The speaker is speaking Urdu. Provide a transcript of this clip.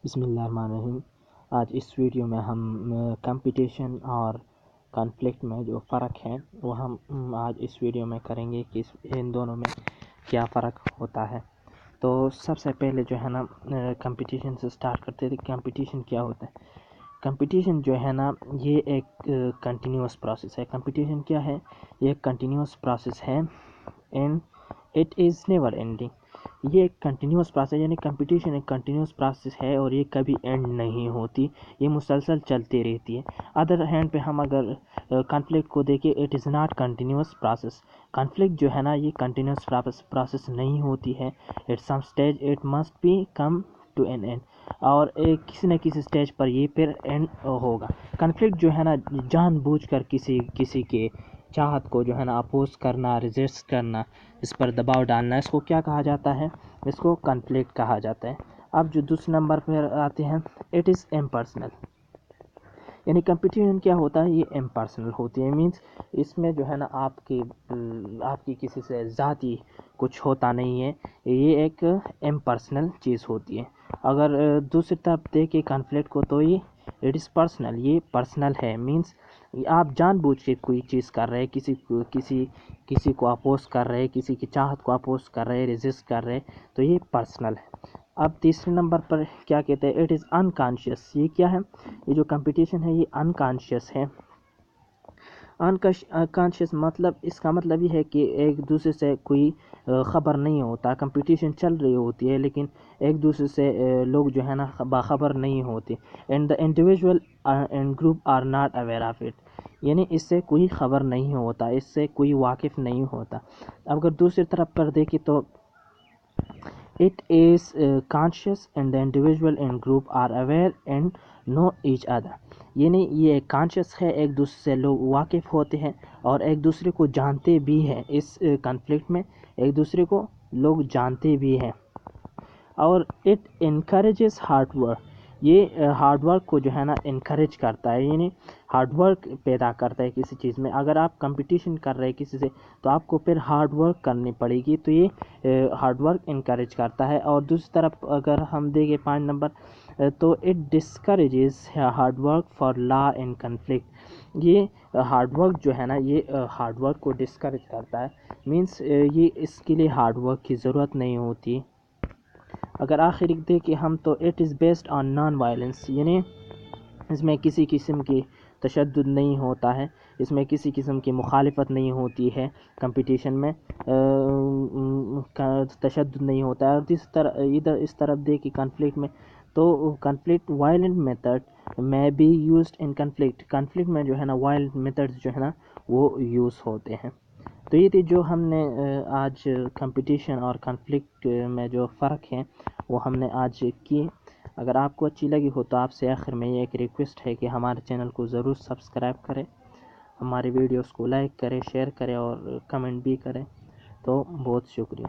بسم اللہ الرحمن الرحیم۔ آج اس ویڈیو میں ہم کمپٹیشن اور کانفلکٹ میں جو فرق ہے وہ ہم آج اس ویڈیو میں کریں گے کہ ان دونوں میں کیا فرق ہوتا ہے۔ تو سب سے پہلے جو ہے نا کمپٹیشن سے سٹارٹ کرتے تھے۔ کمپٹیشن کیا ہوتا ہے؟ کمپٹیشن جو ہے نا یہ ایک کنٹینیوس پروسیس ہے۔ کمپٹیشن کیا ہے؟ یہ ایک کنٹینیوس پروسیس ہے and it is never ending. یہ ایک کنٹینیوس پروسیس یعنی کمپٹیشن ایک کنٹینیوس پروسیس ہے اور یہ کبھی اینڈ نہیں ہوتی، یہ مسلسل چلتی رہتی ہے۔ ادر ہینڈ پہ ہم اگر کانفلکٹ کو دیکھیں، it is not continuous process. Conflict جو ہے نا یہ کنٹینیوس پروسیس نہیں ہوتی ہے۔ At some stage it must be come to an end, اور کسی نہ کسی اسٹیج پر یہ پھر اینڈ ہوگا۔ کنفلکٹ جو ہے نا جان بوجھ کر کسی کے چاہت کو جو ہے نا اپوز کرنا، ریزسٹ کرنا، اس پر دباؤ ڈالنا، اس کو کیا کہا جاتا ہے؟ اس کو کنفلکٹ کہا جاتا ہے۔ اب جو دوسرے نمبر پر آتے ہیں، اٹ از امپرسنل۔ یعنی کمپٹیشن کیا ہوتا ہے؟ یہ امپرسنل ہوتی ہے، مینس اس میں جو ہے نا آپ کی کسی سے ذاتی کچھ ہوتا نہیں ہے، یہ ایک امپرسنل چیز ہوتی ہے۔ اگر دوسری طرف دیکھیں کنفلکٹ کو تو یہ اٹ از پرسنل، یہ پرسنل ہے، مینس آپ جان بوجھ کے کوئی چیز کر رہے، کسی کو اپوز کر رہے، کسی کی چاہت کو اپوز کر رہے، ریزسٹ کر رہے، تو یہ پرسنل ہے۔ اب تیسرے نمبر پر کیا کہتے ہیں؟ It is unconscious. یہ کیا ہے؟ یہ جو کمپٹیشن ہے یہ انکانشیس ہے۔ انکانشیس مطلب، اس کا مطلب یہ ہے کہ ایک دوسرے سے کوئی خبر نہیں ہوتا، کمپٹیشن چل رہی ہوتی ہے لیکن ایک دوسرے سے لوگ جو ہے نا باخبر نہیں ہوتے، and the individual and group are not aware of it. یعنی اس سے کوئی خبر نہیں ہوتا، اس سے کوئی واقف نہیں ہوتا۔ اگر دوسری طرف پر دیکھیں تو it is conscious and the individual and group are aware and know each other۔ یعنی یہ ایک کانشیس ہے، ایک دوسرے سے لوگ واقف ہوتے ہیں اور ایک دوسرے کو جانتے بھی ہیں۔ اس کنفلکٹ میں ایک دوسرے کو لوگ جانتے بھی ہیں، اور it encourages hard work۔ یہ ہارڈ ورک کو جو ہے نا انکریج کرتا ہے، یعنی ہارڈ ورک پیدا کرتا ہے کسی چیز میں۔ اگر آپ کمپٹیشن کر رہے کسی سے تو آپ کو پھر ہارڈ ورک کرنی پڑے گی، تو یہ ہارڈ ورک انکریج کرتا ہے۔ اور دوسری طرف اگر ہم دیکھیں 5 نمبر، تو it discourages hard work for law in conflict. یہ ہارڈ ورک جو ہے نا یہ ہارڈ ورک کو ڈسکریج کرتا ہے، مینس یہ اس کے لیے ہارڈ ورک کی ضرورت نہیں ہوتی۔ اگر آخر دیکھیں ہم تو it is based on non violence, یعنی اس میں کسی قسم کی تشدد نہیں ہوتا ہے، اس میں کسی قسم کی مخالفت نہیں ہوتی ہے، کمپٹیشن میں تشدد نہیں ہوتا ہے۔ اور اس طرف دیکھیں کنفلکٹ میں، تو کنفلکٹ وائلنٹ میتھڈ میں be used in conflict. Conflict میں جو ہے نا وائلنٹ میتھڈ جو ہے نا وہ یوز ہوتے ہیں۔ تو یہ تھی جو ہم نے آج کمپٹیشن اور کنفلکٹ میں جو فرق ہیں وہ ہم نے آج کی۔ اگر آپ کو اچھی لگی ہو تو آپ سے آخر میں یہ ایک ریکویسٹ ہے کہ ہمارے چینل کو ضرور سبسکرائب کریں، ہمارے ویڈیوز کو لائک کریں، شیئر کریں اور کمنٹ بھی کریں۔ تو بہت شکریہ۔